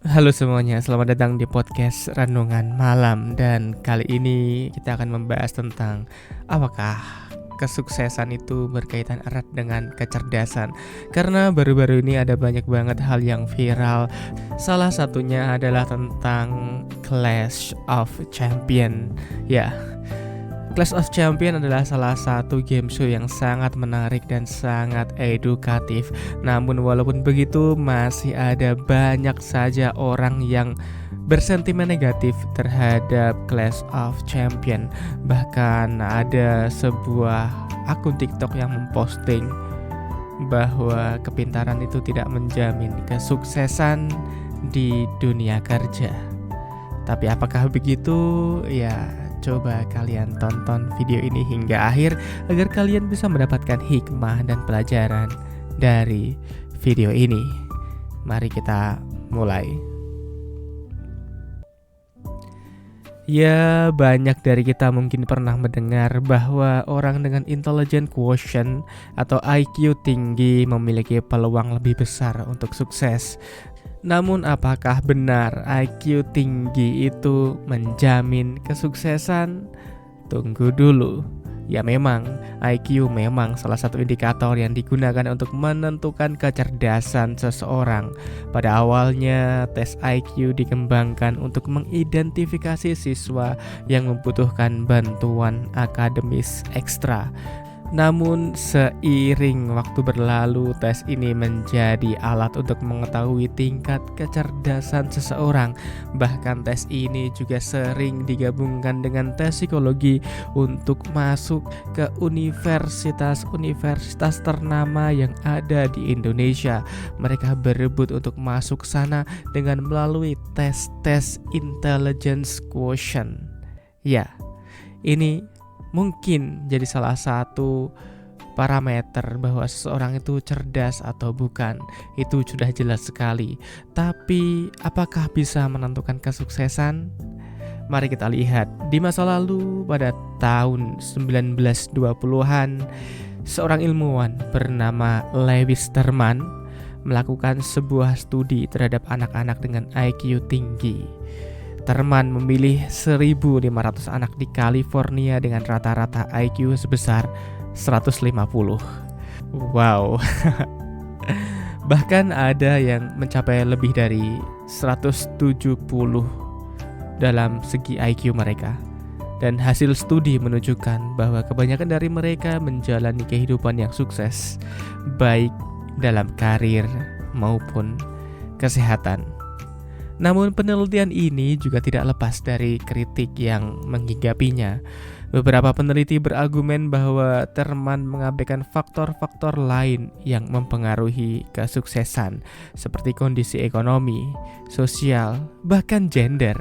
Halo semuanya, selamat datang di podcast Renungan Malam. Dan kali ini kita akan membahas tentang apakah kesuksesan itu berkaitan erat dengan kecerdasan. Karena baru-baru ini ada banyak banget hal yang viral. Salah satunya adalah tentang Clash of Champion. Ya, Clash of Champion adalah salah satu game show yang sangat menarik dan sangat edukatif. Namun walaupun begitu, masih ada banyak saja orang yang bersentimen negatif terhadap Clash of Champion. Bahkan ada sebuah akun TikTok yang memposting bahwa kepintaran itu tidak menjamin kesuksesan di dunia kerja. Tapi apakah begitu? Ya, coba kalian tonton video ini hingga akhir agar kalian bisa mendapatkan hikmah dan pelajaran dari video ini. Mari kita mulai. Ya, banyak dari kita mungkin pernah mendengar bahwa orang dengan intelligent quotient atau IQ tinggi memiliki peluang lebih besar untuk sukses. Namun apakah benar IQ tinggi itu menjamin kesuksesan? Tunggu dulu. Ya memang, IQ memang salah satu indikator yang digunakan untuk menentukan kecerdasan seseorang. Pada awalnya, tes IQ dikembangkan untuk mengidentifikasi siswa yang membutuhkan bantuan akademis ekstra. Namun seiring waktu berlalu, tes ini menjadi alat untuk mengetahui tingkat kecerdasan seseorang. Bahkan tes ini juga sering digabungkan dengan tes psikologi untuk masuk ke universitas-universitas ternama yang ada di Indonesia. Mereka berebut untuk masuk sana dengan melalui tes-tes intelligence quotient. Ya, ini mungkin jadi salah satu parameter bahwa seseorang itu cerdas atau bukan. Itu sudah jelas sekali. Tapi apakah bisa menentukan kesuksesan? Mari kita lihat. Di masa lalu pada tahun 1920-an, seorang ilmuwan bernama Lewis Terman melakukan sebuah studi terhadap anak-anak dengan IQ tinggi. Terman memilih 1.500 anak di California dengan rata-rata IQ sebesar 150. Wow. Bahkan ada yang mencapai lebih dari 170 dalam segi IQ mereka. Dan hasil studi menunjukkan bahwa kebanyakan dari mereka menjalani kehidupan yang sukses, baik dalam karir maupun kesehatan. Namun penelitian ini juga tidak lepas dari kritik yang menghinggapinya. Beberapa peneliti berargumen bahwa Terman mengabaikan faktor-faktor lain yang mempengaruhi kesuksesan, seperti kondisi ekonomi, sosial, bahkan gender.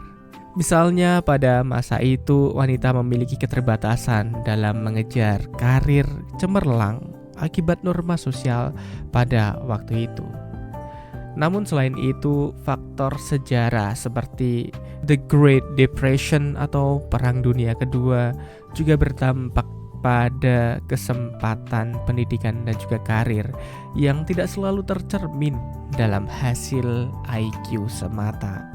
Misalnya pada masa itu wanita memiliki keterbatasan dalam mengejar karir cemerlang akibat norma sosial pada waktu itu. Namun selain itu, faktor sejarah seperti The Great Depression atau Perang Dunia Kedua juga berdampak pada kesempatan pendidikan dan juga karir yang tidak selalu tercermin dalam hasil IQ semata.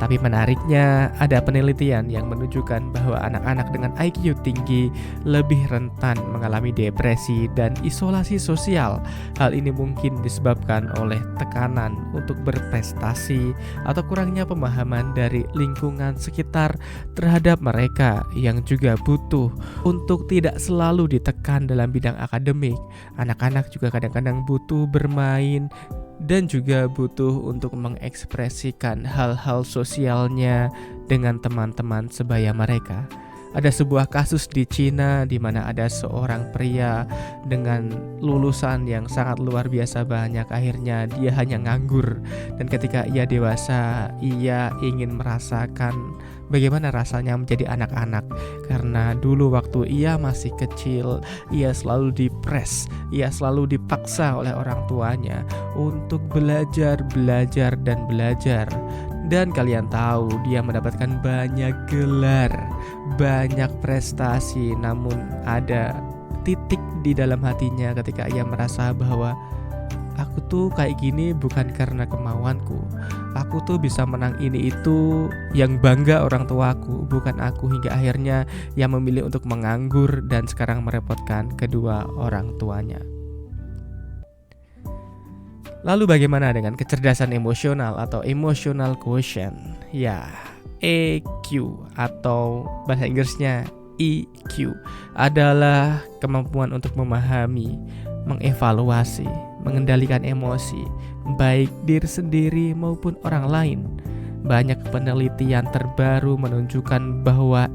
Tapi menariknya, ada penelitian yang menunjukkan bahwa anak-anak dengan IQ tinggi lebih rentan mengalami depresi dan isolasi sosial. Hal ini mungkin disebabkan oleh tekanan untuk berprestasi atau kurangnya pemahaman dari lingkungan sekitar terhadap mereka yang juga butuh untuk tidak selalu ditekan dalam bidang akademik. Anak-anak juga kadang-kadang butuh bermain dan juga butuh untuk mengekspresikan hal-hal sosialnya dengan teman-teman sebaya mereka. Ada sebuah kasus di Cina di mana ada seorang pria dengan lulusan yang sangat luar biasa banyak. Akhirnya dia hanya nganggur, dan ketika ia dewasa, ia ingin merasakan bagaimana rasanya menjadi anak-anak. Karena dulu waktu ia masih kecil, ia selalu dipres, ia selalu dipaksa oleh orang tuanya untuk belajar. Dan kalian tahu, dia mendapatkan banyak gelar, banyak prestasi. Namun ada titik di dalam hatinya ketika ia merasa bahwa aku tuh kayak gini bukan karena kemauanku. Aku tuh bisa menang ini itu yang bangga orang tuaku, bukan aku hingga akhirnya yang memilih untuk menganggur dan sekarang merepotkan kedua orang tuanya. Lalu bagaimana dengan kecerdasan emosional atau emotional quotient? Ya, EQ atau bahasa Inggrisnya EQ adalah kemampuan untuk memahami, mengevaluasi, mengendalikan emosi, baik diri sendiri maupun orang lain. Banyak penelitian terbaru menunjukkan bahwa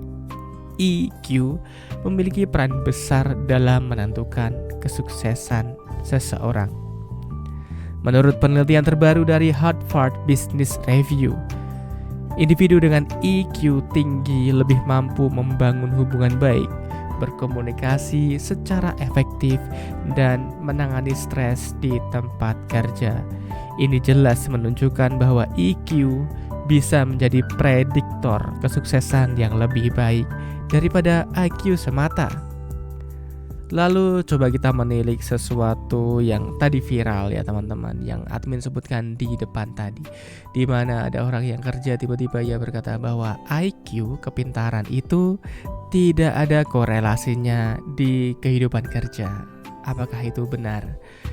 EQ memiliki peran besar dalam menentukan kesuksesan seseorang. Menurut penelitian terbaru dari Harvard Business Review, individu dengan EQ tinggi lebih mampu membangun hubungan baik, berkomunikasi secara efektif, dan menangani stres di tempat kerja. Ini jelas menunjukkan bahwa EQ bisa menjadi prediktor kesuksesan yang lebih baik daripada IQ semata. Lalu coba kita menilik sesuatu yang tadi viral ya teman-teman, yang admin sebutkan di depan tadi, di mana ada orang yang kerja tiba-tiba ia berkata bahwa IQ, kepintaran itu tidak ada korelasinya di kehidupan kerja. Apakah itu benar?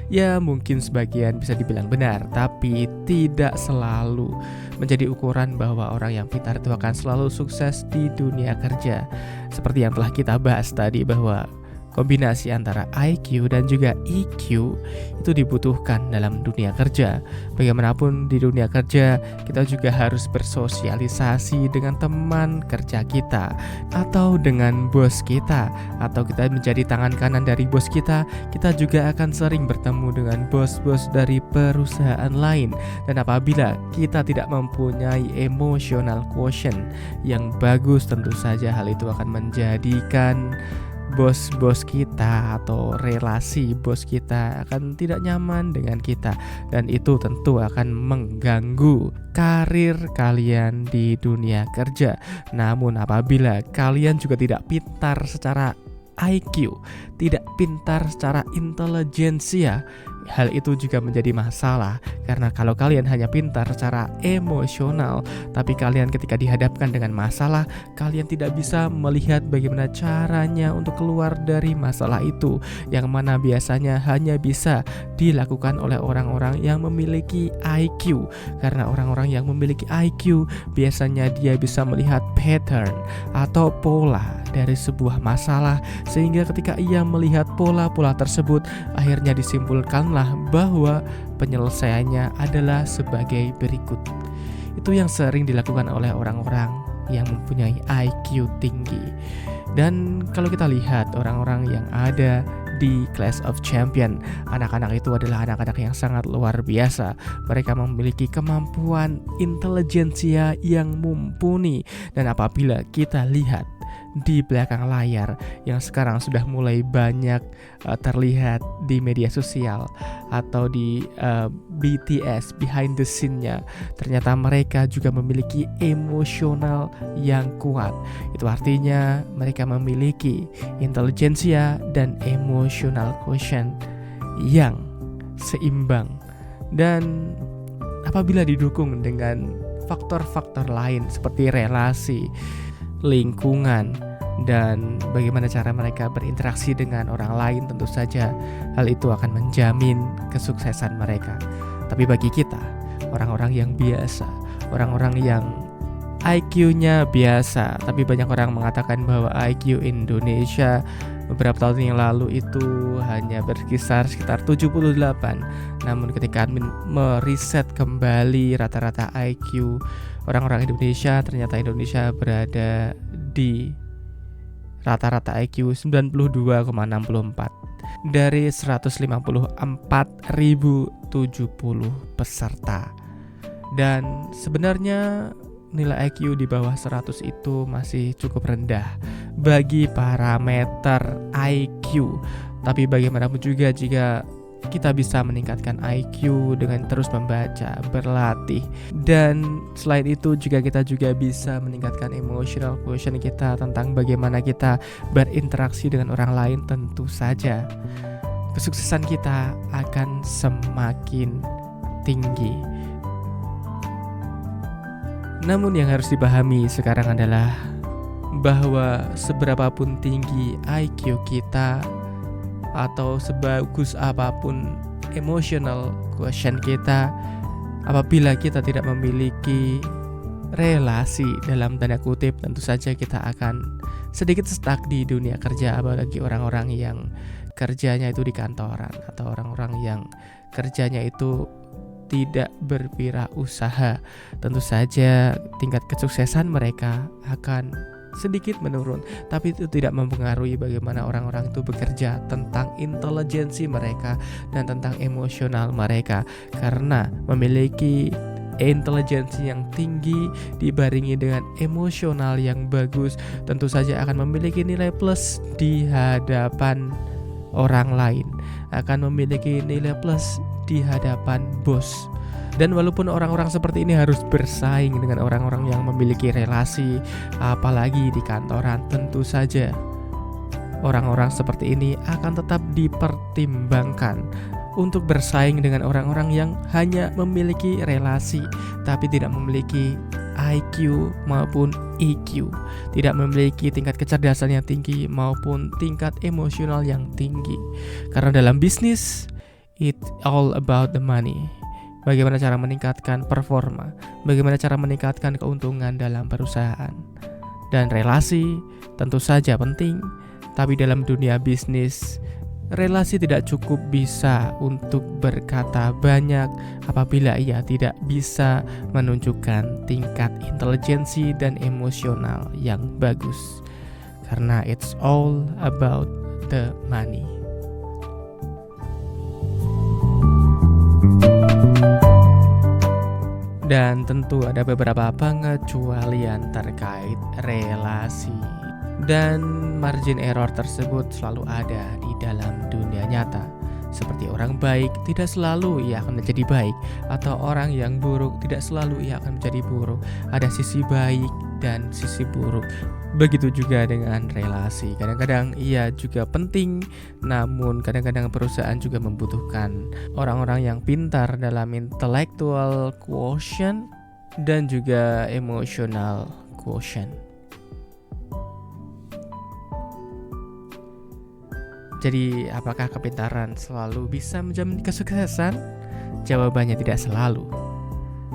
Ya mungkin sebagian bisa dibilang benar, tapi tidak selalu menjadi ukuran bahwa orang yang pintar itu akan selalu sukses di dunia kerja. Seperti yang telah kita bahas tadi bahwa kombinasi antara IQ dan juga EQ itu dibutuhkan dalam dunia kerja. Bagaimanapun di dunia kerja, kita juga harus bersosialisasi dengan teman kerja kita, atau dengan bos kita, atau kita menjadi tangan kanan dari bos kita. Kita juga akan sering bertemu dengan bos-bos dari perusahaan lain. Dan apabila kita tidak mempunyai emotional quotient yang bagus, tentu saja hal itu akan menjadikan bos-bos kita atau relasi bos kita akan tidak nyaman dengan kita, dan itu tentu akan mengganggu karir kalian di dunia kerja. Namun apabila kalian juga tidak pintar secara IQ, tidak pintar secara intelijensia, hal itu juga menjadi masalah. Karena kalau kalian hanya pintar secara emosional, tapi kalian ketika dihadapkan dengan masalah, kalian tidak bisa melihat bagaimana caranya untuk keluar dari masalah itu, yang mana biasanya hanya bisa dilakukan oleh orang-orang yang memiliki IQ. Karena orang-orang yang memiliki IQ biasanya dia bisa melihat pattern atau pola dari sebuah masalah, sehingga ketika ia melihat pola-pola tersebut, akhirnya disimpulkanlah bahwa penyelesaiannya adalah sebagai berikut. Itu yang sering dilakukan oleh orang-orang yang mempunyai IQ tinggi. Dan kalau kita lihat orang-orang yang ada di Clash of Champion, anak-anak itu adalah anak-anak yang sangat luar biasa. Mereka memiliki kemampuan intelijensia yang mumpuni. Dan apabila kita lihat di belakang layar yang sekarang sudah mulai banyak terlihat di media sosial atau di BTS, behind the scene-nya, ternyata mereka juga memiliki emosional yang kuat. Itu artinya mereka memiliki intelijensia dan emotional quotient yang seimbang. Dan apabila didukung dengan faktor-faktor lain seperti relasi, lingkungan, dan bagaimana cara mereka berinteraksi dengan orang lain, tentu saja hal itu akan menjamin kesuksesan mereka. Tapi bagi kita, orang-orang yang biasa, orang-orang yang IQ-nya biasa, tapi banyak orang mengatakan bahwa IQ Indonesia beberapa tahun yang lalu itu hanya berkisar sekitar 78. Namun ketika admin meriset kembali rata-rata IQ orang-orang Indonesia, ternyata Indonesia berada di rata-rata IQ 92,64 dari 154.070 peserta. Dan sebenarnya nilai IQ di bawah 100 itu masih cukup rendah bagi parameter IQ. Tapi bagaimanapun juga, jika kita bisa meningkatkan IQ dengan terus membaca, berlatih, dan selain itu juga kita juga bisa meningkatkan emotional quotient kita tentang bagaimana kita berinteraksi dengan orang lain, tentu saja kesuksesan kita akan semakin tinggi. Namun yang harus dipahami sekarang adalah bahwa seberapapun tinggi IQ kita atau sebagus apapun emotional quotient kita, apabila kita tidak memiliki relasi dalam tanda kutip, tentu saja kita akan sedikit stuck di dunia kerja, apalagi orang-orang yang kerjanya itu di kantoran atau orang-orang yang kerjanya itu tidak berwirausaha. Tentu saja tingkat kesuksesan mereka akan sedikit menurun, tapi itu tidak mempengaruhi bagaimana orang-orang itu bekerja, tentang intelijensi mereka dan tentang emosional mereka. Karena memiliki intelijensi yang tinggi dibarengi dengan emosional yang bagus, tentu saja akan memiliki nilai plus di hadapan orang lain, akan memiliki nilai plus di hadapan bos. Dan walaupun orang-orang seperti ini harus bersaing dengan orang-orang yang memiliki relasi, apalagi di kantoran, tentu saja orang-orang seperti ini akan tetap dipertimbangkan untuk bersaing dengan orang-orang yang hanya memiliki relasi tapi tidak memiliki IQ maupun EQ, tidak memiliki tingkat kecerdasan yang tinggi maupun tingkat emosional yang tinggi. Karena dalam bisnis, it's all about the money. Bagaimana cara meningkatkan performa, bagaimana cara meningkatkan keuntungan dalam perusahaan. Dan relasi tentu saja penting, tapi dalam dunia bisnis, relasi tidak cukup bisa untuk berkata banyak apabila ia tidak bisa menunjukkan tingkat intelijensi dan emosional yang bagus. Karena it's all about the money. Dan tentu ada beberapa pengecualian terkait relasi. Dan margin error tersebut selalu ada di dalam dunia nyata. Seperti orang baik tidak selalu ia akan menjadi baik, atau orang yang buruk tidak selalu ia akan menjadi buruk. Ada sisi baik dan sisi buruk. Begitu juga dengan relasi. Kadang-kadang ia juga penting, namun kadang-kadang perusahaan juga membutuhkan orang-orang yang pintar dalam intellectual quotient dan juga emotional quotient. Jadi, apakah kepintaran selalu bisa menjamin kesuksesan? Jawabannya tidak selalu.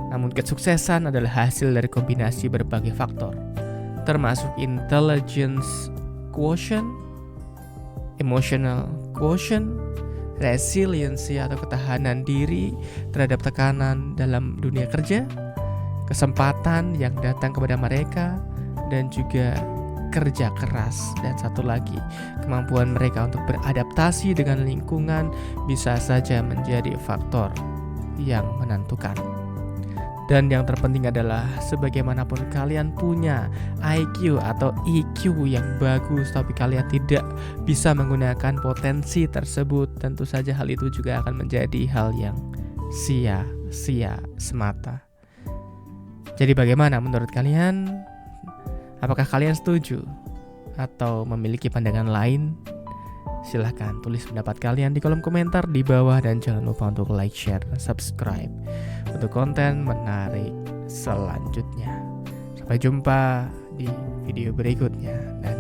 Namun kesuksesan adalah hasil dari kombinasi berbagai faktor, termasuk intelligence quotient, emotional quotient, resiliency atau ketahanan diri terhadap tekanan dalam dunia kerja, kesempatan yang datang kepada mereka, dan juga kerja keras. Dan satu lagi, kemampuan mereka untuk beradaptasi dengan lingkungan bisa saja menjadi faktor yang menentukan. Dan yang terpenting adalah sebagaimanapun kalian punya IQ atau EQ yang bagus, tapi kalian tidak bisa menggunakan potensi tersebut, tentu saja hal itu juga akan menjadi hal yang sia-sia semata. Jadi bagaimana menurut kalian? Apakah kalian setuju atau memiliki pandangan lain? Silahkan tulis pendapat kalian di kolom komentar di bawah, dan jangan lupa untuk like, share, dan subscribe untuk konten menarik selanjutnya. Sampai jumpa di video berikutnya. Dan